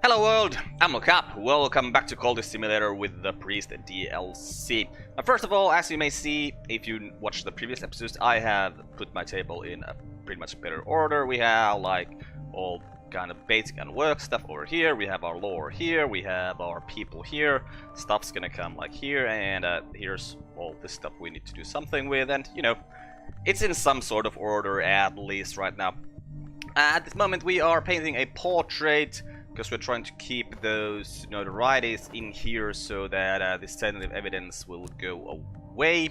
Hello world, I'm Carp. Welcome back to Cultist Simulator with the Priest DLC. First of all, as you may see, if you watched the previous episodes, I have put my table in a pretty much better order. We have like all kind of basic and work stuff over here, we have our lore here, we have our people here, stuff's gonna come like here, and here's all this stuff we need to do something with, and you know, it's in some sort of order at least right now. At this moment we are painting a portrait, because we're trying to keep those notorieties in here so that this tentative evidence will go away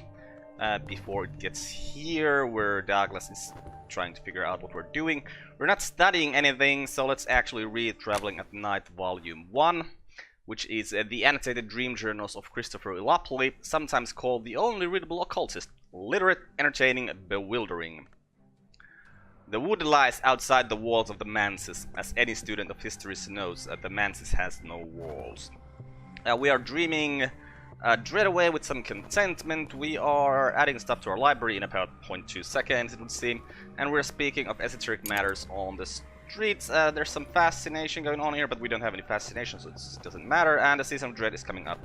before it gets here, where Douglas is trying to figure out what we're doing. We're not studying anything, so let's actually read Traveling at Night Volume 1, which is the annotated dream journals of Christopher Ilopley, sometimes called the only readable occultist. Literate, entertaining, bewildering. The wood lies outside the walls of the manses. As any student of history knows, the manses has no walls. We are dreaming dread away with some contentment. We are adding stuff to our library in about 0.2 seconds, it would seem. And we're speaking of esoteric matters on the streets. There's some fascination going on here, but we don't have any fascination, so it doesn't matter. And the season of dread is coming up,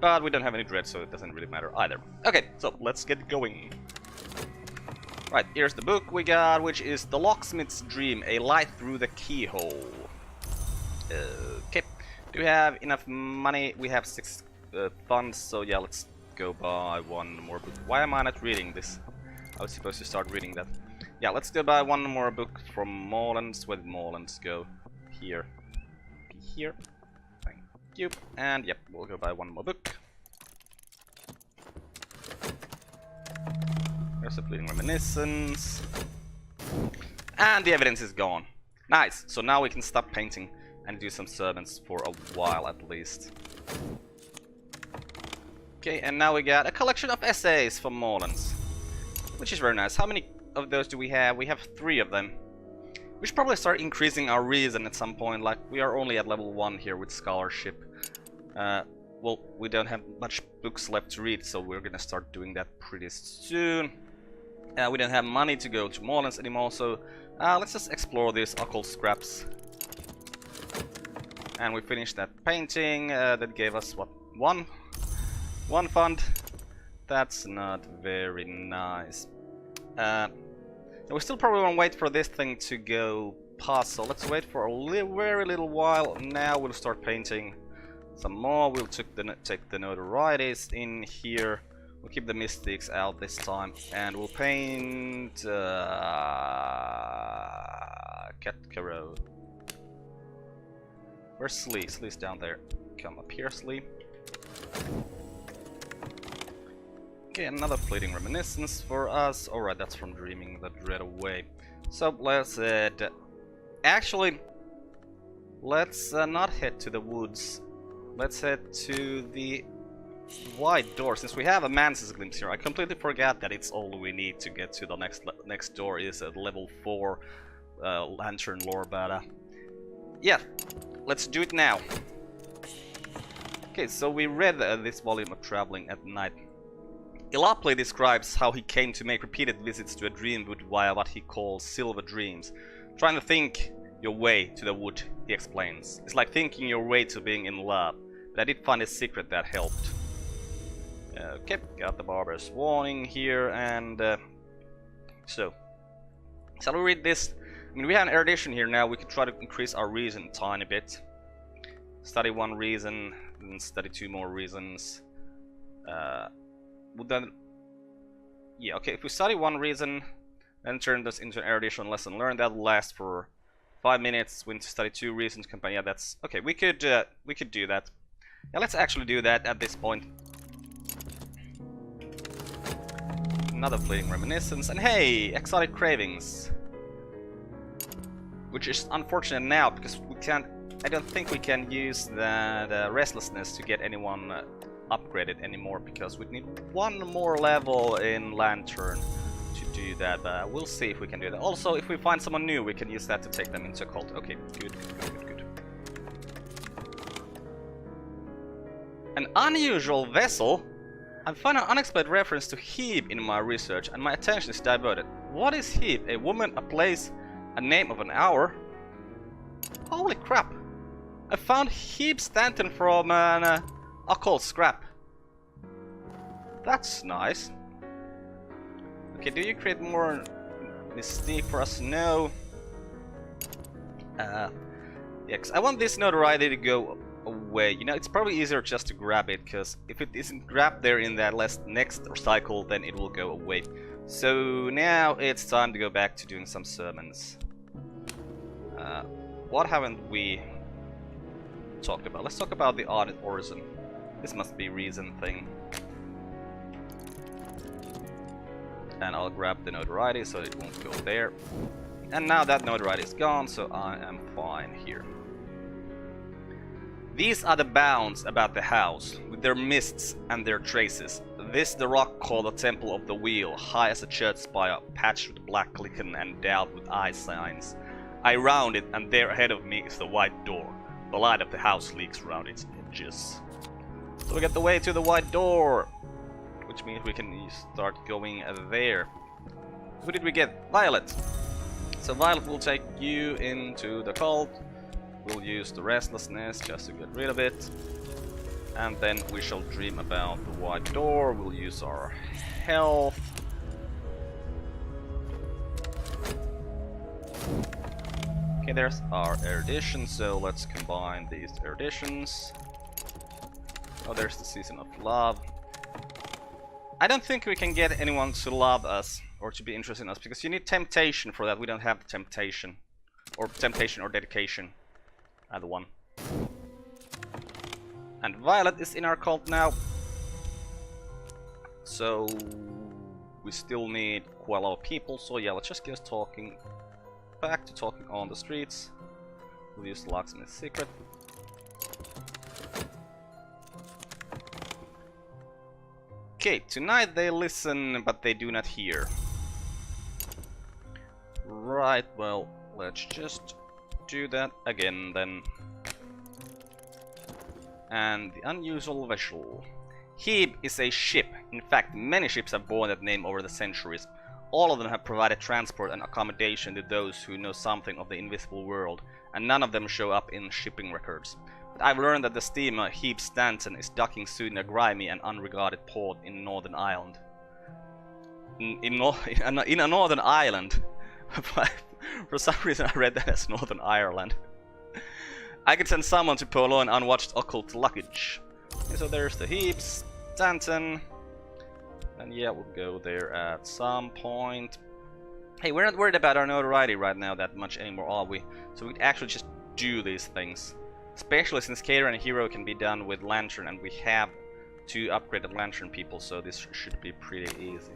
but we don't have any dread, so it doesn't really matter either. Okay, so let's get going. Right, here's the book we got, which is The Locksmith's Dream, A Light Through the Keyhole. Okay, do we have enough money? We have 6 funds, so yeah, let's go buy one more book. Why am I not reading this? I was supposed to start reading that. Yeah, let's go buy one more book from Morelands. Where did Morelands go? Here. Here. Thank you. And yep, we'll go buy one more book. There's a fleeting reminiscence. And the evidence is gone. Nice. So now we can stop painting and do some servants for a while at least. Okay, and now we got a collection of essays from Morelands, which is very nice. How many of those do we have? We have 3 of them. We should probably start increasing our reason at some point. Like, we are only at level 1 here with scholarship. Well, we don't have much books left to read, so we're gonna start doing that pretty soon. We don't have money to go to Morelands anymore, so let's just explore these occult scraps. And we finished that painting. That gave us, what, one fund? That's not very nice. We still probably want to wait for this thing to go past, so let's wait for a very little while. Now we'll start painting some more. We'll take the notorieties in here. We'll keep the mystics out this time, and we'll paint Catkaro. Where's Slee? Slee's down there. Come up here, Slee. Okay, another fleeting reminiscence for us. Alright, that's from Dreaming the Dread Away. So let's actually, let's not head to the woods. Let's head to the wide door, since we have a man's glimpse here. I completely forgot that it's all we need to get to the next door is at level 4 lantern lore, but yeah, let's do it now. Okay, so we read this volume of Traveling at Night. Ilopley describes how he came to make repeated visits to a dream wood via what he calls silver dreams. Trying to think your way to the wood, he explains. It's like thinking your way to being in love. But I did find a secret that helped. Okay, got the barber's warning here, and so shall we read this? I mean, we have an erudition here now. We could try to increase our reason a tiny bit. Study 1 reason, then study 2 more reasons. Would then, yeah, okay. If we study 1 reason, then turn this into an erudition lesson learned, that'll last for 5 minutes. We need to study 2 reasons. Company, yeah, that's okay. We could do that. Yeah, let's actually do that at this point. Another fleeting reminiscence, and hey, exotic cravings, which is unfortunate now because we can't. I don't think we can use the restlessness to get anyone upgraded anymore, because we need 1 more level in Lantern to do that. But we'll see if we can do that. Also, if we find someone new, we can use that to take them into a cult. Okay, good. An unusual vessel? I found an unexpected reference to Hebe in my research, and my attention is diverted. What is Hebe? A woman, a place, a name of an hour? Holy crap! I found heaps Stanton from an occult scrap. That's nice. Okay, do you create more mystique for us? No. Yeah, cause I want this notoriety to go away. You know, it's probably easier just to grab it, because if it isn't grabbed there in that next cycle, then it will go away. So now it's time to go back to doing some sermons. What haven't we talked about? Let's talk about the audit origin. This must be reason thing. And I'll grab the notoriety so it won't go there. And now that notoriety is gone, so I am fine here. These are the bounds about the house, with their mists and their traces. This the rock called the Temple of the Wheel, high as a church spire, patched with black lichen and daubed with eye signs. I round it, and there ahead of me is the white door. The light of the house leaks around its edges. So we get the way to the white door, which means we can start going there. Who did we get? Violet. So Violet will take you into the cult. We'll use the restlessness just to get rid of it. And then we shall dream about the white door. We'll use our health. Okay, there's our erudition, so let's combine these eruditions. Oh, there's the Season of Love. I don't think we can get anyone to love us or to be interested in us, because you need temptation for that. We don't have the temptation. Or temptation or dedication. Either one. And Violet is in our cult now. So we still need quite a lot of people, so yeah, let's just get talking. Back to talking on the streets. We'll use the locksmith's secret. Okay, tonight they listen, but they do not hear. Right, well, let's just do that again then. And the unusual vessel. Hebe is a ship. In fact, many ships have borne that name over the centuries. All of them have provided transport and accommodation to those who know something of the invisible world, and none of them show up in shipping records. But I've learned that the steamer Hebe Stanton is docking soon in a grimy and unregarded port in Northern Ireland. In a Northern Ireland? For some reason I read that as Northern Ireland. I could send someone to purloin unwatched occult luggage. Okay, so there's the Hebe Stanton. And yeah, we'll go there at some point. Hey, we're not worried about our notoriety right now that much anymore, are we? So we actually just do these things. Especially since Cater and Hero can be done with Lantern, and we have 2 upgraded Lantern people, so this should be pretty easy.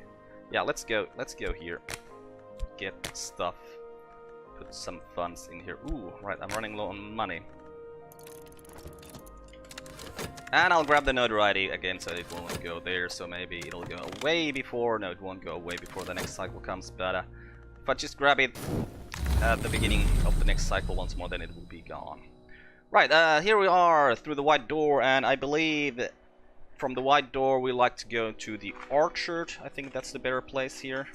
Yeah, let's go here. Get stuff. Put some funds in here. Ooh, right, I'm running low on money. And I'll grab the notoriety again so it won't go there, so maybe it'll go away before... No, it won't go away before the next cycle comes, but if I just grab it at the beginning of the next cycle once more, then it will be gone. Right, here we are through the white door, and I believe from the white door we like to go to the orchard. I think that's the better place here.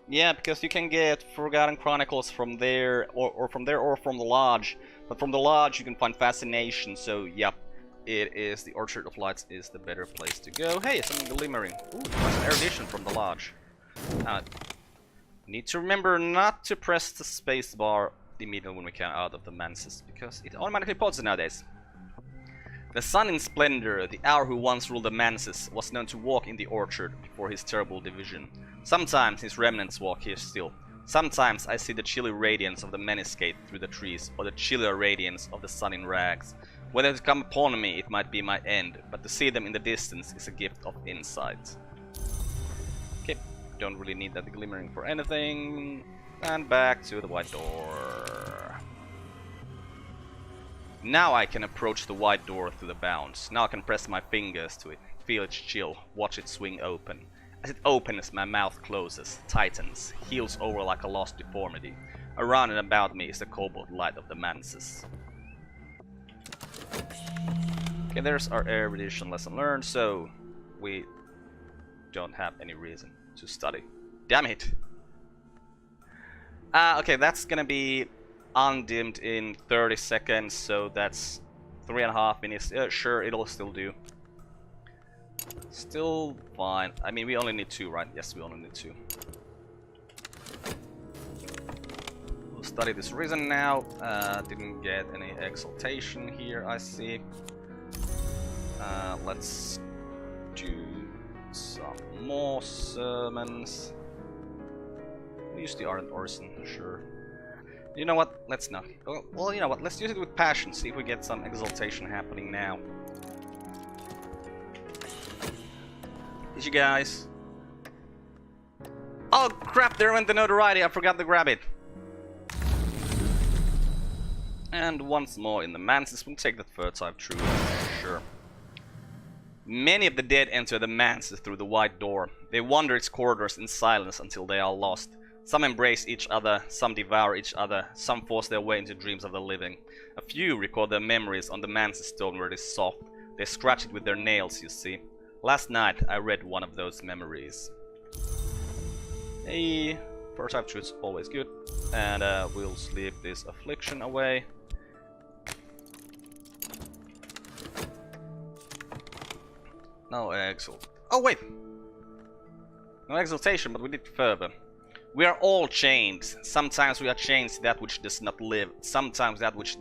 Yeah, because you can get Forgotten Chronicles from there, or from there, or from the lodge. But from the lodge you can find Fascination, so yep. It is the Orchard of Lights is the better place to go. Hey, something glimmering. Ooh, there's an erudition from the lodge. Need to remember not to press the space bar immediately when we come out of the manses, because it automatically pauses nowadays. The sun in splendor, the hour who once ruled the manses, was known to walk in the orchard before his terrible division. Sometimes his remnants walk here still. Sometimes I see the chilly radiance of the menascape through the trees, or the chillier radiance of the sun in rags. Whether to come upon me, it might be my end, but to see them in the distance is a gift of insight. Okay, don't really need that glimmering for anything. And back to the white door. Now I can approach the white door through the bounds. Now I can press my fingers to it, feel its chill, watch it swing open. As it opens, my mouth closes, tightens, heals over like a lost deformity. Around and about me is the cobalt light of the manses. Okay, there's our erudition lesson learned, so we don't have any reason to study. Damn it! Okay, that's gonna be undimmed in 30 seconds, so that's 3.5 minutes. Sure, it'll still do. Still fine. I mean, we only need 2, right? Yes, we only need 2. We'll study this reason now. Didn't get any exaltation here, I see. Let's do some more sermons. We'll use the Ardent Orison, sure. You know what? Let's not. Well, you know what? Let's use it with passion. See if we get some exaltation happening now. Did you guys? Oh crap! There went the notoriety. I forgot to grab it. And once more in the manses, we'll take that third time through. Sure. Many of the dead enter the manses through the wide door. They wander its corridors in silence until they are lost. Some embrace each other, some devour each other, some force their way into dreams of the living. A few record their memories on the manse's stone where it is soft. They scratch it with their nails, you see. Last night I read one of those memories. Hey, first type truth's always good. And we'll sleep this affliction away. No exalt. Oh wait! No exaltation, but we did further. We are all chained. Sometimes we are chained to that which does not live. Sometimes that which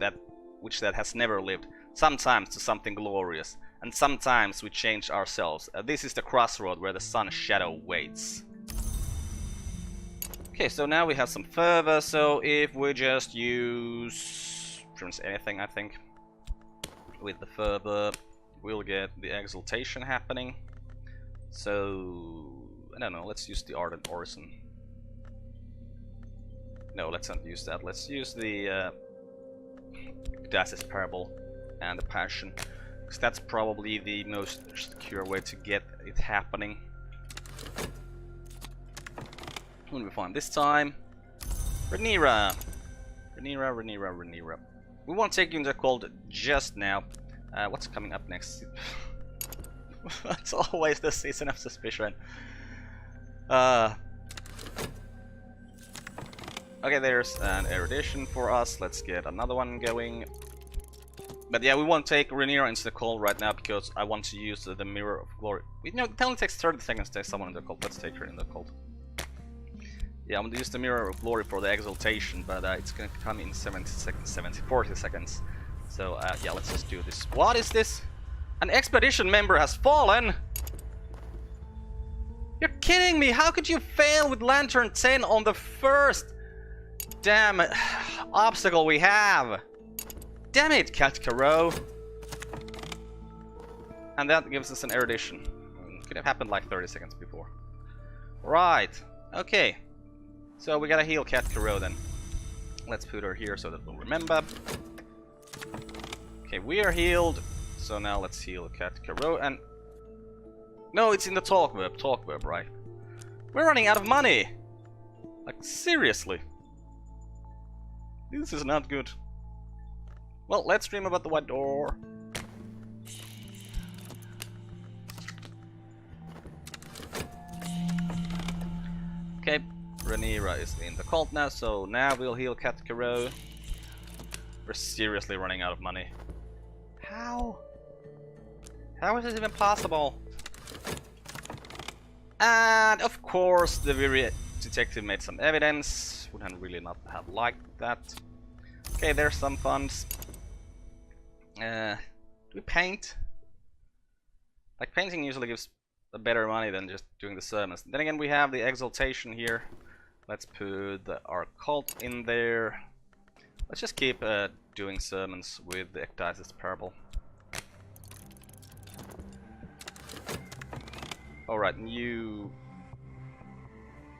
has never lived. Sometimes to something glorious. And sometimes we change ourselves. This is the crossroad where the sun's shadow waits. Okay, so now we have some fervor. So if we just use pretty much anything, I think, with the fervor, we'll get the exaltation happening. So I don't know. Let's use the Ardent Orison. No, let's not use that. Let's use the Dacis Parable and the Passion, because that's probably the most secure way to get it happening. Who do we find this time? Rhaenyra. Rhaenyra. We won't take you into the cold just now. What's coming up next? It's always the season of suspicion. Okay, there's an erudition for us. Let's get another one going. But yeah, we won't take Rhaenyra into the cold right now because I want to use the Mirror of Glory. You know, it only takes 30 seconds to take someone in the cold. Let's take her in the cold. Yeah, I'm gonna use the Mirror of Glory for the exaltation, but it's gonna come in 40 seconds. So yeah, let's just do this. What is this? An expedition member has fallen! You're kidding me! How could you fail with Lantern 10 on the first damn obstacle we have? Damn it, Cat Caro! And that gives us an erudition. Could have happened like 30 seconds before. Right, okay. So we gotta heal Cat Caro then. Let's put her here so that we'll remember. Okay, we are healed. So now let's heal Cat Caro and... No, it's in the talk verb, right? We're running out of money! Like, seriously. This is not good. Well, let's dream about the white door. Okay, Rhaenyra is in the cult now, so now we'll heal Cat Caro. We're seriously running out of money. How? How is this even possible? And of course, the very detective made some evidence. Wouldn't really not have liked that. Okay, there's some funds. Do we paint? Like, painting usually gives a better money than just doing the sermons. Then again, we have the exaltation here. Let's put our cult in there. Let's just keep doing sermons with the Ecdysis Parable. Alright, you...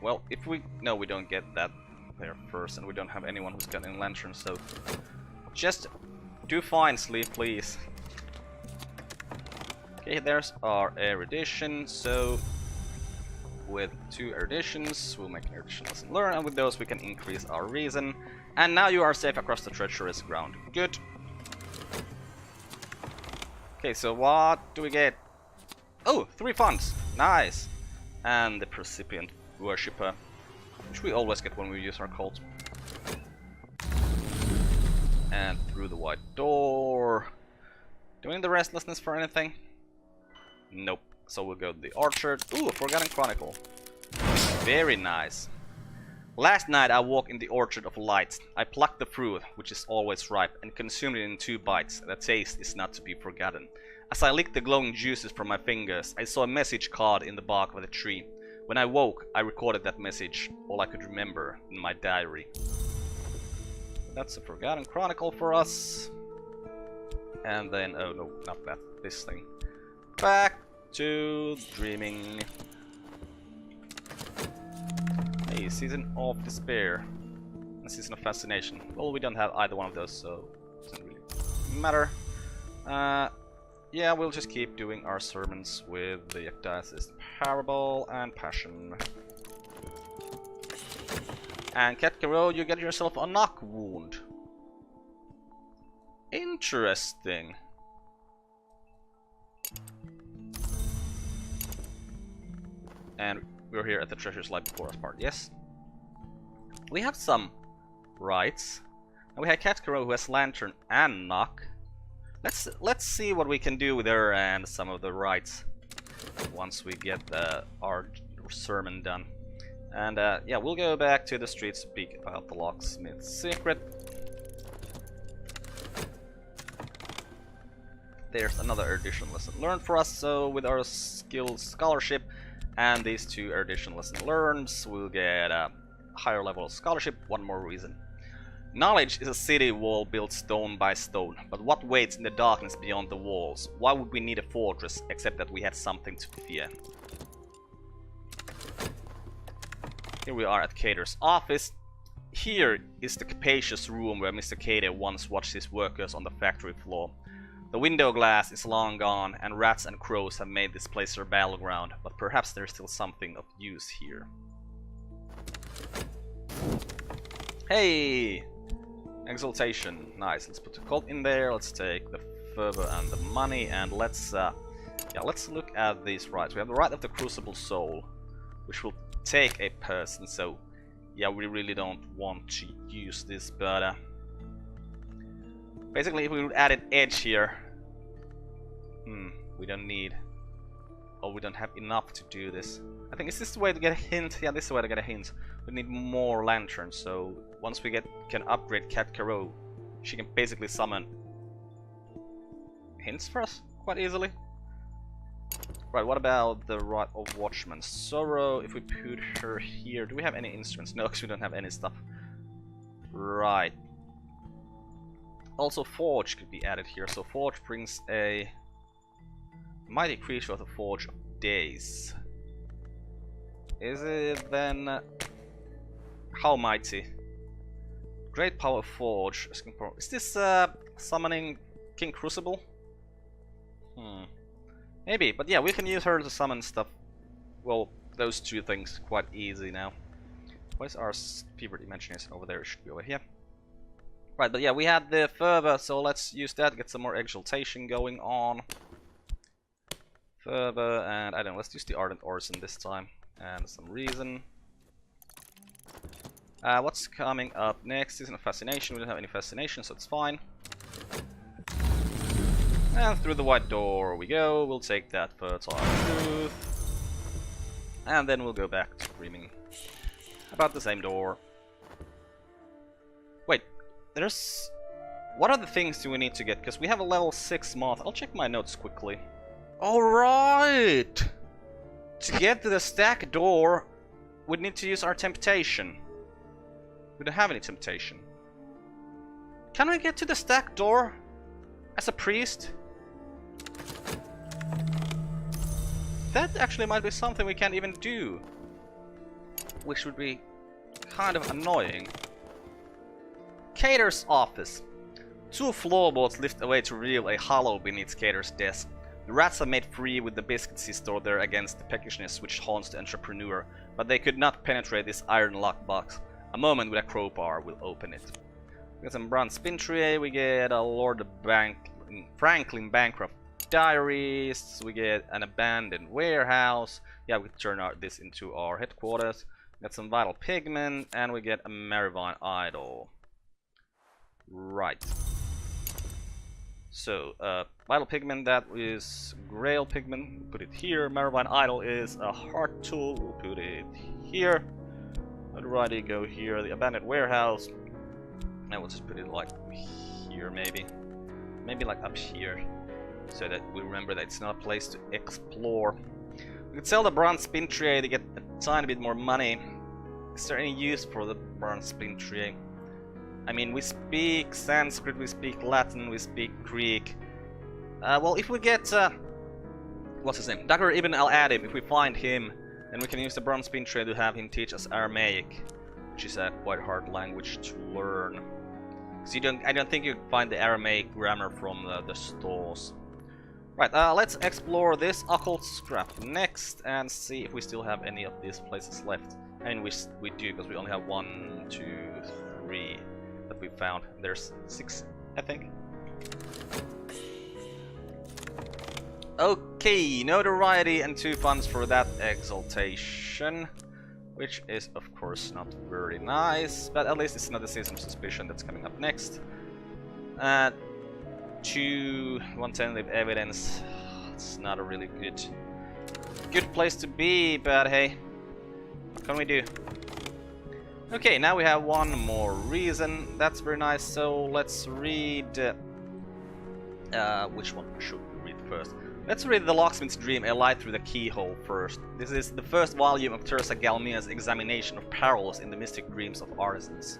Well, if we... No, we don't get that there first, and we don't have anyone who's got any lanterns, so... Just do fine, sleep, please. Okay, there's our erudition, so... With 2 eruditions, we'll make an erudition lesson learn, and with those we can increase our reason. And now you are safe across the treacherous ground. Good. Okay, so what do we get? Oh, 3 funds. Nice. And the Precipient Worshipper, which we always get when we use our cult. And through the white door. Doing the restlessness for anything? Nope. So we'll go to the orchard. Ooh, a Forgotten Chronicle. Very nice. Last night I walked in the Orchard of Light. I plucked the fruit, which is always ripe, and consumed it in 2 bites. The taste is not to be forgotten. As I licked the glowing juices from my fingers, I saw a message carved in the bark of the tree. When I woke, I recorded that message, all I could remember, in my diary. That's a Forgotten Chronicle for us. And then, oh no, not that, this thing. Back to dreaming. Hey, Season of Despair and Season of Fascination. Well, we don't have either one of those, so it doesn't really matter. Yeah, we'll just keep doing our sermons with the Ecdysis Parable and Passion. And Ketkaro, you get yourself a knock wound. Interesting. And we're here at the Treasures Lie Before Us part, yes? We have some rights. And we have Ketkaro who has Lantern and Knock. Let's see what we can do with her and some of the rights once we get our sermon done. And yeah, we'll go back to the street to speak about the locksmith's secret. There's another erudition lesson learned for us, so with our skill scholarship and these 2 erudition lesson learns, we'll get a higher level of scholarship. One more reason. Knowledge is a city wall built stone by stone, but what waits in the darkness beyond the walls? Why would we need a fortress, except that we had something to fear? Here we are at Cater's office. Here is the capacious room where Mr. Cater once watched his workers on the factory floor. The window glass is long gone, and rats and crows have made this place their battleground, but perhaps there's still something of use here. Hey! Exaltation. Nice. Let's put the cult in there, let's take the fervor and the money, and let's look at these rights. We have the right of the Crucible Soul, which will take a person, so yeah, we really don't want to use this, but basically if we would add an edge here, we don't need, or we don't have enough to do this. I think, is this the way to get a hint? Yeah, this is the way to get a hint. We need more lanterns, so once we can upgrade Ketkaro, she can basically summon hints for us quite easily. Right, what about the Rod of Watchman? Sorrow, if we put her here, do we have any instruments? No, because we don't have any stuff. Right. Also Forge could be added here, so Forge brings a mighty creature of the Forge of Days. Is it then... how mighty? Great power Forge. Is this summoning King Crucible? Maybe, but yeah, we can use her to summon stuff. Well, those 2 things quite easy now. Where's our favorite Imagination? Over there, it should be over here. Right, but yeah, we had the fervor, so let's use that to get some more exaltation going on. Fervor, and I don't know, let's use the Ardent Orison this time. And some reason. What's coming up next? Isn't a fascination. We don't have any fascination, so it's fine. And through the white door we go. We'll take that fertile truth. And then we'll go back to dreaming about the same door. Wait, there's... what other things do we need to get? Because we have a level 6 moth. I'll check my notes quickly. Alright! To get to the stack door, we need to use our temptation. We don't have any temptation. Can we get to the stack door as a priest? That actually might be something we can't even do, which would be kind of annoying. Cater's office. 2 floorboards lift away to reveal a hollow beneath Cater's desk. The rats are made free with the biscuits he stored there against the peckishness which haunts the entrepreneur, but they could not penetrate this iron lockbox. A moment with a crowbar will open it. We get some bronze spin tray, we get a Lord Franklin Bancroft diaries, we get an abandoned warehouse. Yeah, we turn this into our headquarters. We get some vital pigment, and we get a Marivine idol. Right. So, Vital Pigment, that is Grail Pigment, put it here. Marvine Idol is a Heart Tool, we'll put it here. Notoriety, go here. The Abandoned Warehouse, and we'll just put it like here maybe. Maybe like up here, so that we remember that it's not a place to explore. We could sell the Bronze Spin Tray to get a tiny bit more money. Is there any use for the Bronze Spin Tray? I mean, we speak Sanskrit, we speak Latin, we speak Greek. Well, if we get, what's his name? Dr. Ibn al-Adim, if we find him, then we can use the Bronze Spin Tray to have him teach us Aramaic, which is a quite hard language to learn. So I don't think you can find the Aramaic grammar from the stores. Right, let's explore this occult scrap next and see if we still have any of these places left. I mean, we do, because we only have 1, 2, 3 that we found. There's 6, I think. Okay, notoriety and 2 funds for that exaltation. Which is, of course, not very nice, but at least it's not the Season of Suspicion that's coming up next. 2, 1 tentative evidence. It's not a really good place to be, but hey, what can we do? Okay, now we have 1 more reason. That's very nice. So let's read. Which one should we read first? Let's read The Locksmith's Dream, A Light Through the Keyhole first. This is the first volume of Teresa Galmia's examination of parallels in the mystic dreams of artisans.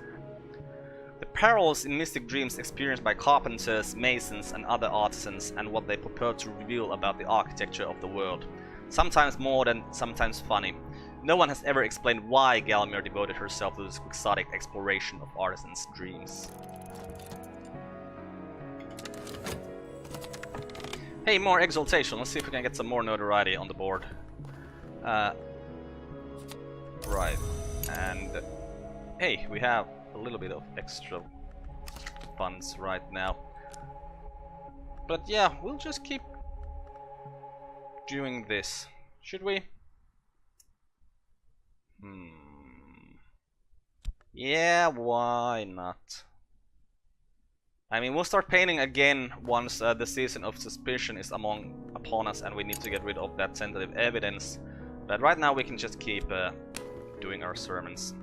The parallels in mystic dreams experienced by carpenters, masons and other artisans, and what they purport to reveal about the architecture of the world. Sometimes modern, sometimes funny. No one has ever explained why Galmia devoted herself to this quixotic exploration of artisans' dreams. Hey, more exaltation. Let's see if we can get some more notoriety on the board. Right. And hey, we have a little bit of extra funds right now. But yeah, we'll just keep doing this. Should we? Yeah, why not? I mean, we'll start painting again once the Season of Suspicion is upon us and we need to get rid of that tentative evidence. But right now we can just keep doing our sermons.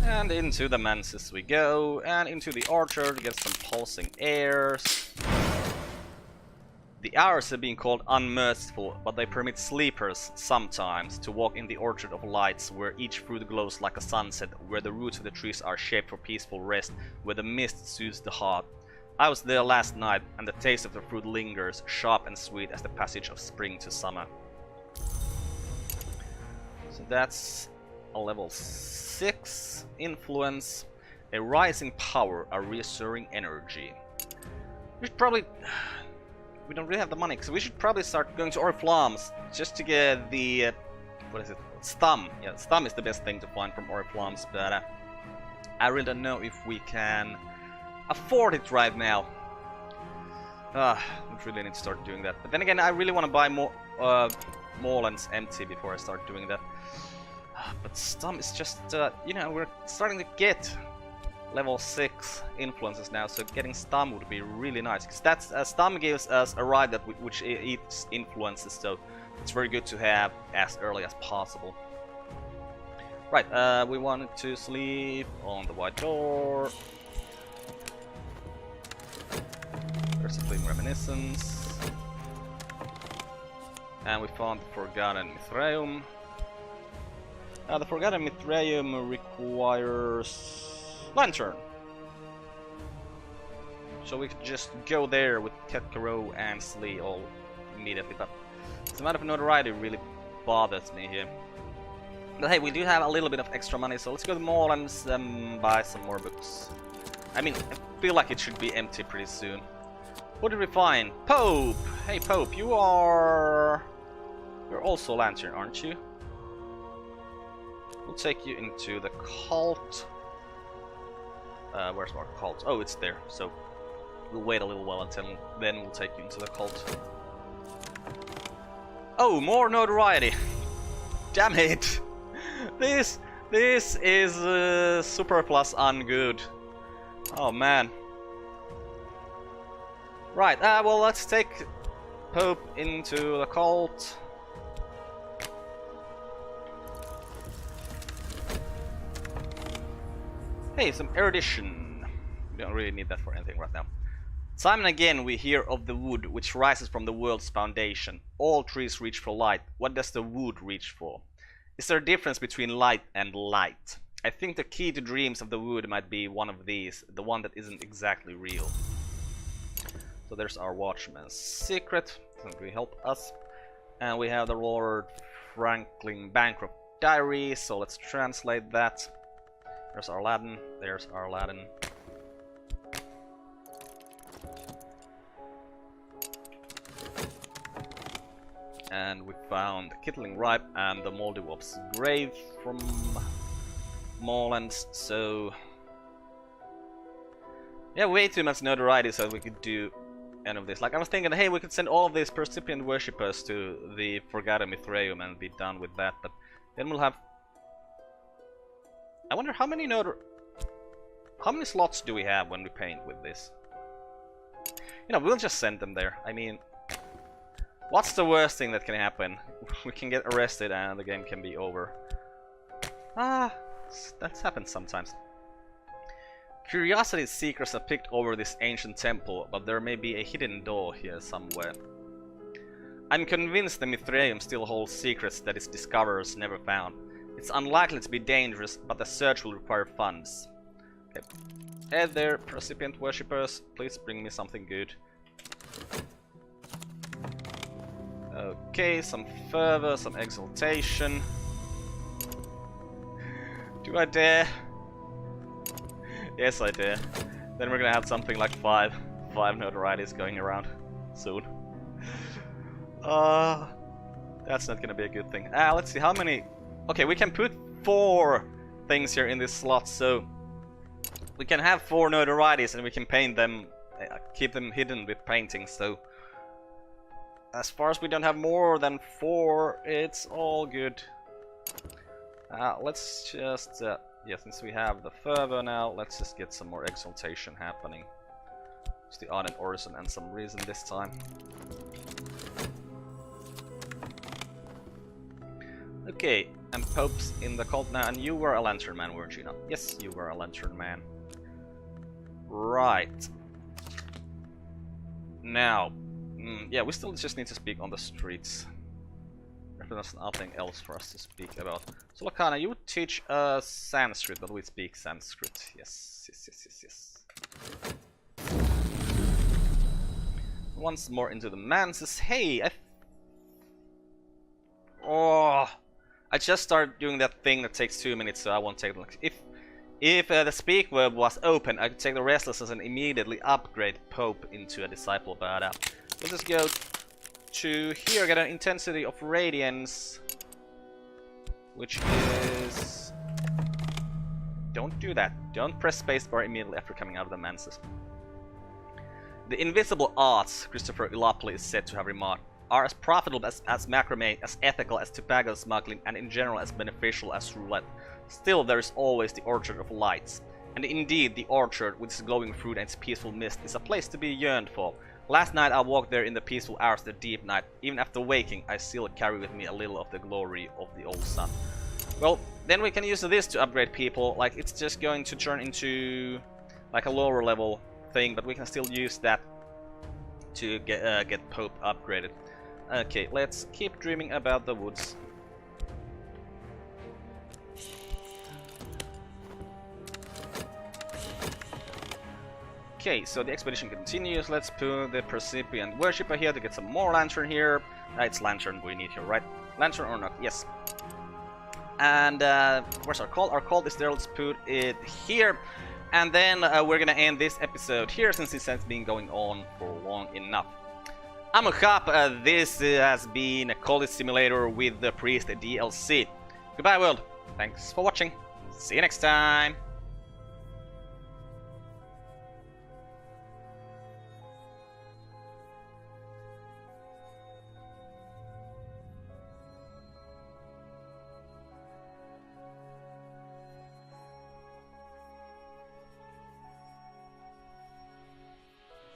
And into the manses we go, and into the orchard to get some pulsing airs. The hours are being called unmerciful, but they permit sleepers, sometimes, to walk in the orchard of lights, where each fruit glows like a sunset, where the roots of the trees are shaped for peaceful rest, where the mist soothes the heart. I was there last night, and the taste of the fruit lingers, sharp and sweet as the passage of spring to summer. So that's a level 6 influence, a rising power, a reassuring energy. We should probably... We don't really have the money, so we should probably start going to Oriflammes just to get the... what is it? Stum. Yeah, Stum is the best thing to find from Oriflammes, but I really don't know if we can afford it right now. We really need to start doing that. But then again, I really want to buy more Moorlands empty before I start doing that. But Stum is just, you know, we're starting to get level 6 influences now, so getting Stum would be really nice, because that's Stum gives us a ride that which eats influences, so it's very good to have as early as possible. Right, we wanted to sleep on the white door. There's a fleeting reminiscence, and we found the Forgotten Mithraeum. The Forgotten Mithraeum requires Lantern. So we could just go there with Ketkaro and Slee all immediately, but the amount of notoriety really bothers me here. But hey, we do have a little bit of extra money, so let's go to the mall and buy some more books. I mean, I feel like it should be empty pretty soon. What did we find? Pope! Hey Pope, you're also Lantern, aren't you? We'll take you into the cult. Where's our cult? Oh, it's there. So we'll wait a little while until then we'll take you into the cult. Oh, more notoriety! Damn it! This This is super plus ungood. Oh man. Right, well, let's take Pope into the cult. Hey, some erudition. We don't really need that for anything right now. Time and again we hear of the wood which rises from the world's foundation. All trees reach for light. What does the wood reach for? Is there a difference between light and light? I think the key to dreams of the wood might be one of these, the one that isn't exactly real. So there's our Watchman's Secret, doesn't really help us. And we have the Lord Franklin Bancroft Diary, so let's translate that. There's our Latin, there's our Latin. And we found Kittling Ripe and the Moldywop's grave from Moorlands, so... yeah, way too much notoriety so we could do any of this. Like, I was thinking, hey, we could send all of these Percipient worshippers to the Forgotten Mithraeum and be done with that, but then we'll have... I wonder how many slots do we have when we paint with this? You know, we'll just send them there. I mean... what's the worst thing that can happen? We can get arrested and the game can be over. Ah, that's happened sometimes. Curiosity seekers have picked over this ancient temple, but there may be a hidden door here somewhere. I'm convinced the Mithraeum still holds secrets that its discoverers never found. It's unlikely to be dangerous, but the search will require funds. Okay. Hey there, Percipient worshippers, please bring me something good. Okay, some fervor, some exaltation. Do I dare? Yes, I dare. Then we're gonna have something like five notorieties going around soon. That's not gonna be a good thing. Let's see how many. Okay, we can put 4 things here in this slot, so we can have 4 notorieties and we can paint them, keep them hidden with paintings. So as far as we don't have more than 4, it's all good. Let's just, yeah, since we have the fervor now, let's just get some more exaltation happening. It's the ardent orison and some reason this time. Okay, and Pope's in the cult now, and you were a lantern man, weren't you? No? Yes, you were a lantern man. Right. Now, yeah, we still just need to speak on the streets. There's nothing else for us to speak about. So, Lakana, you would teach Sanskrit, but we speak Sanskrit. Yes, yes, yes, yes, yes. Once more into the manses. Hey, I just started doing that thing that takes 2 minutes, so I won't take it. If the speak verb was open, I could take the restlessness and immediately upgrade Pope into a disciple. But let's just go to here, get an intensity of radiance, which is... don't do that. Don't press spacebar immediately after coming out of the manses. The invisible arts, Christopher Ilopoli is said to have remarked, are as profitable as macrame, as ethical as tobacco smuggling, and in general as beneficial as roulette. Still, there is always the Orchard of Lights. And indeed, the orchard, with its glowing fruit and its peaceful mist, is a place to be yearned for. Last night I walked there in the peaceful hours of the deep night. Even after waking, I still carry with me a little of the glory of the old sun. Well, then we can use this to upgrade people. Like, it's just going to turn into like a lower level thing, but we can still use that to get Pope upgraded. Okay, let's keep dreaming about the woods. Okay, so the expedition continues. Let's put the Percipient worshipper here to get some more lantern here. It's lantern we need here, right? Lantern or not? Yes. And where's our cult? Our cult is there. Let's put it here. And then we're gonna end this episode here, since this has been going on for long enough. I'm a Carp. This has been a Cultist Simulator with the Priest DLC. Goodbye, world. Thanks for watching. See you next time.